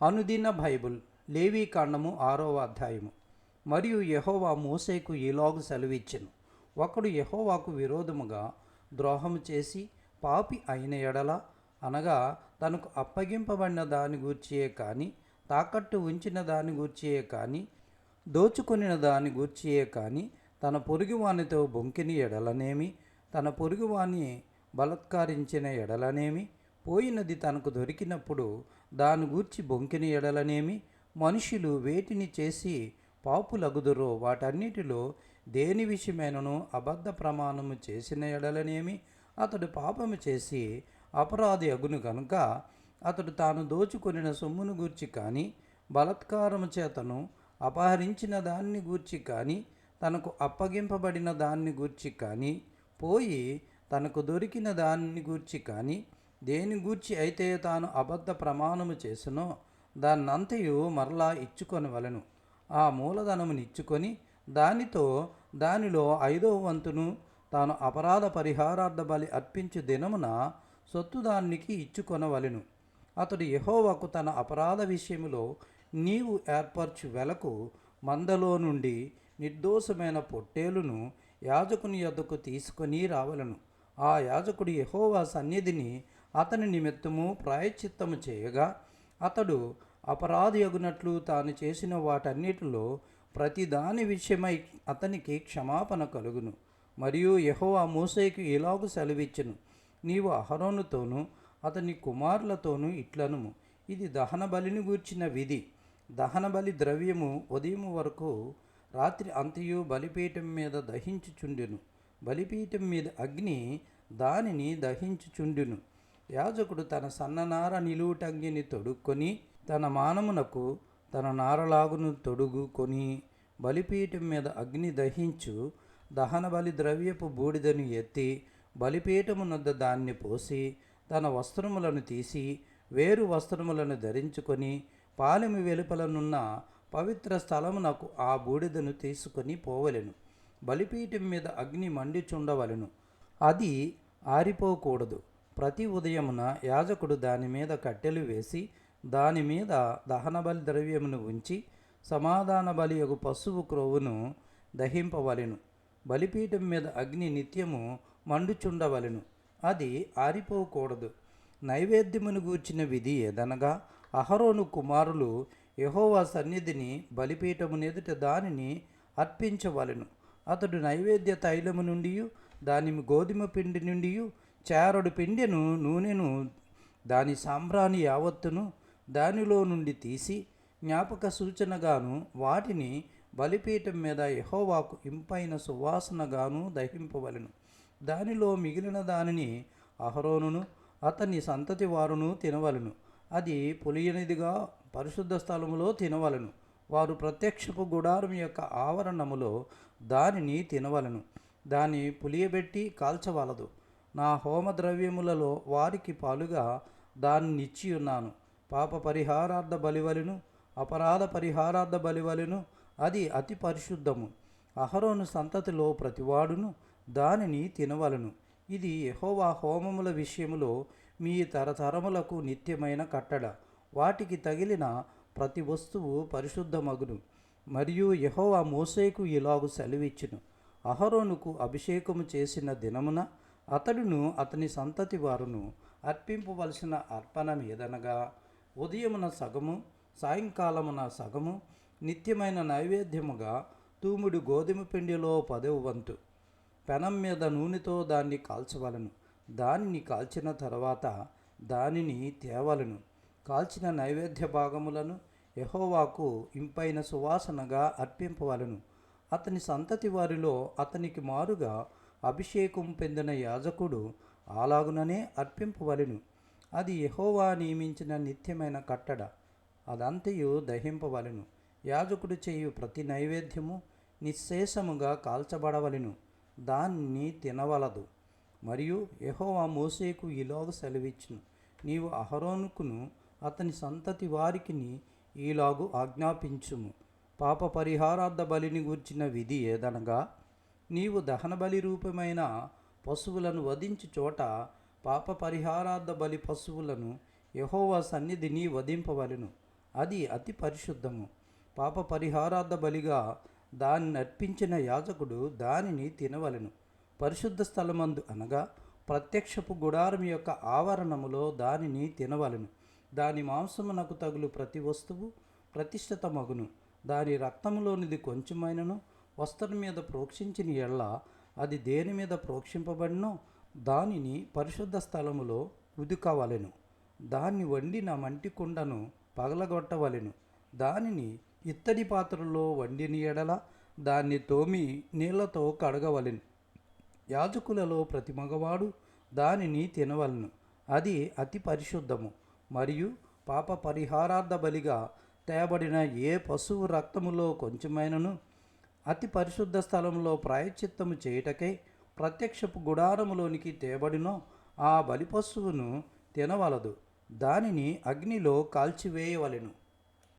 అనుదిన బైబుల్ లేవీకాండము 6వ అధ్యాయము. మరియు యెహోవా మోషేకు ఈలాగు సెలవిచ్చెను. ఒకడు యెహోవాకు విరోధముగా ద్రోహము చేసి పాపి అయిన ఎడల, అనగా తనకు అప్పగింపబడిన దాని గూర్చియే కానీ, తాకట్టు ఉంచిన దాని గూర్చియే కానీ, దోచుకొనిన దాని గూర్చియే కానీ, తన పొరుగువానితో బొంకిని ఎడలనేమి, తన పొరుగువాని బలత్కరించిన ఎడలనేమి, పోయినది తనకు దొరికినప్పుడు దాని గూర్చి బొంకిన ఎడలనేమి, మనుషులు వేటిని చేసి పాపులగుదురో వాటన్నిటిలో దేని విషయమైనను అబద్ధ ప్రమాణము చేసిన ఎడలనేమి, అతడు పాపము చేసి అపరాధి అగును గనుక అతడు తాను దోచుకొనిన సొమ్మును గూర్చి కానీ, బలత్కారము చేతను అపహరించిన దాన్ని గూర్చి కానీ, తనకు అప్పగింపబడిన దాన్ని గూర్చి కానీ, పోయి తనకు దొరికిన దాన్ని గూర్చి కానీ, దేని గూర్చి అయితే తాను అబద్ధ ప్రమాణము చేసినో దాన్నంతయు మరలా ఇచ్చుకొనవలెను. ఆ మూలధనమును ఇచ్చుకొని దానిలో 5వ వంతును తాను అపరాధ పరిహారార్థ బలి అర్పించు దినమున సొత్తు దానికి ఇచ్చుకొనవలెను. అతడు యెహోవాకు తన అపరాధ విషయములో నీవు ఏర్పరచు వెలకు మందలో నుండి నిర్దోషమైన పొట్టేలును యాజకుని యొద్దకు తీసుకొని రావలను. ఆ యాజకుడు యెహోవా సన్నిధిని అతని నిమిత్తము ప్రాయశ్చిత్తము చేయగా, అతడు అపరాధి అగునట్లు తాను చేసిన వాటన్నిటిలో ప్రతి దాని విషయమై అతనికి క్షమాపణ కలుగును. మరియు యెహోవా మోషేకు ఇలాగు సెలవిచ్చెను. నీవు అహరోనుతోనూ అతని కుమారులతోనూ ఇట్లనుము, ఇది దహన బలిని గూర్చిన విధి. దహన బలి ద్రవ్యము ఉదయం వరకు రాత్రి అంతయు బలిపీఠం మీద దహించుచుండెను. బలిపీఠం మీద అగ్ని దానిని దహించుచుండెను. యాజకుడు తన సన్ననార నిలువుటంగిని తొడుక్కొని తన మానమునకు తన నారలాగును తొడుగుకొని బలిపీఠం మీద అగ్ని దహించు దహన బలి ద్రవ్యపు బూడిదను ఎత్తి బలిపీఠమునొద్ద దాన్ని పోసి తన వస్త్రములను తీసి వేరు వస్త్రములను ధరించుకొని పాలెము వెలుపలనున్న పవిత్ర స్థలమునకు ఆ బూడిదను తీసుకొని పోవలెను. బలిపీఠం మీద అగ్ని మండుచుండవలెను, అది ఆరిపోకూడదు. ప్రతి ఉదయమున యాజకుడు దాని మీద కట్టెలు వేసి దాని మీద దహన బలి ద్రవ్యమును ఉంచి సమాధాన బలి యగు పశువు క్రొవ్వును దహింపవలెను. బలిపీఠం మీద అగ్ని నిత్యము మండుచుండవలెను, అది ఆరిపోకూడదు. నైవేద్యమును గూర్చిన విధి ఏదనగా, అహరోను కుమారులు యెహోవా సన్నిధిని బలిపీఠమునెదుట దానిని అర్పించవలెను. అతడు నైవేద్య తైలము నుండి దాని గోధుమ పిండి నుండి చారెడు పిండెను నూనెను దాని సాంబ్రాణి యావత్తును దానిలో నుండి తీసి జ్ఞాపక సూచనగాను వాటిని బలిపీఠం మీద యెహోవాకు ఇంపైన సువాసనగాను దహింపవలెను. దానిలో మిగిలిన దానిని అహరోనును అతని సంతతి వారును తినవలెను. అది పులియనిదిగా పరిశుద్ధ స్థలములో తినవలెను. వారు ప్రత్యక్షపు గుడారం యొక్క ఆవరణములో దానిని తినవలెను. దాన్ని పులియబెట్టి కాల్చవలదు. నా హోమద్రవ్యములలో వారికి పాలుగా దాన్నిచ్చి ఉన్నాను. పాప పరిహారార్థ బలివలెను, అపరాధ పరిహారార్థ బలివలెను, అది అతి పరిశుద్ధము. అహరోను సంతతిలో ప్రతివాడును దానిని తినవలెను. ఇది యెహోవా హోమముల విషయములో మీ తరతరములకు నిత్యమైన కట్టడ. వాటికి తగిలిన ప్రతి వస్తువు పరిశుద్ధమగును. మరియు యెహోవా మోషేకు ఇలాగు సెలవిచ్చెను. అహరోనుకు అభిషేకము చేసిన దినమున అతడును అతని సంతతి వారును అర్పింపవలసిన అర్పణమేదనగా, ఉదయమున సగము సాయంకాలమున సగము నిత్యమైన నైవేద్యముగా తూముడు గోధుమ పిండిలో 10వ వంతు పెనం మీద నూనెతో దాన్ని కాల్చవలను. దానిని కాల్చిన తర్వాత దానిని తేవలను. కాల్చిన నైవేద్య భాగములను యెహోవాకు ఇంపైన సువాసనగా అర్పింపవలను. అతని సంతతి వారిలో అతనికి మారుగా అభిషేకం పొందిన యాజకుడు అలాగుననే అర్పింపవలెను. అది యెహోవా నియమించిన నిత్యమైన కట్టడ. అదంతయు దహింపవలెను. యాజకుడు చేయు ప్రతి నైవేద్యము నిశ్శేషముగా కాల్చబడవలెను, దాన్ని తినవలదు. మరియు యెహోవా మోషేకు ఇలాగు సెలవిచ్చును. నీవు అహరోనుకును అతని సంతతి వారికిని ఈలాగు ఆజ్ఞాపించుము. పాప పరిహారార్థ బలిని గూర్చిన విధి ఏదనగా, నీవు దహన బలి రూపమైన పశువులను వధించు చోట పాప పరిహారార్థ బలి పశువులను యెహోవా సన్నిధిని వధింపవలెను. అది అతి పరిశుద్ధము. పాప పరిహారార్థ బలిగా దానిని అర్పించిన యాజకుడు దానిని తినవలెను. పరిశుద్ధ స్థలమందు అనగా ప్రత్యక్షపు గుడారం యొక్క ఆవరణములో దానిని తినవలెను. దాని మాంసమునకు తగులు ప్రతి వస్తువు ప్రతిష్ఠిత మగును. దాని రక్తములోనిది కొంచెమైనను వస్త్రం మీద ప్రోక్షించిన ఎడల అది దేని మీద ప్రోక్షింపబడినో దానిని పరిశుద్ధ స్థలములో ఉదుకవలెను. దాన్ని వండిన మంటి కుండను పగలగొట్టవలెను. దానిని ఇత్తడి పాత్రలో వండిన ఎడల దాన్ని తోమి నీళ్లతో కడగవలెను. యాజకులలో ప్రతి మగవాడు దానిని తినవలెను. అది అతి పరిశుద్ధము. మరియు పాప పరిహారార్థ బలిగా తేబడిన ఏ పశువు రక్తములో కొంచెమైనను అతి పరిశుద్ధ స్థలంలో ప్రాయశ్చిత్తము చేయుటకై ప్రత్యక్షపు గుడారములోనికి తేబడినో ఆ బలి పశువును తినవలదు. దానిని అగ్నిలో కాల్చివేయవలెను.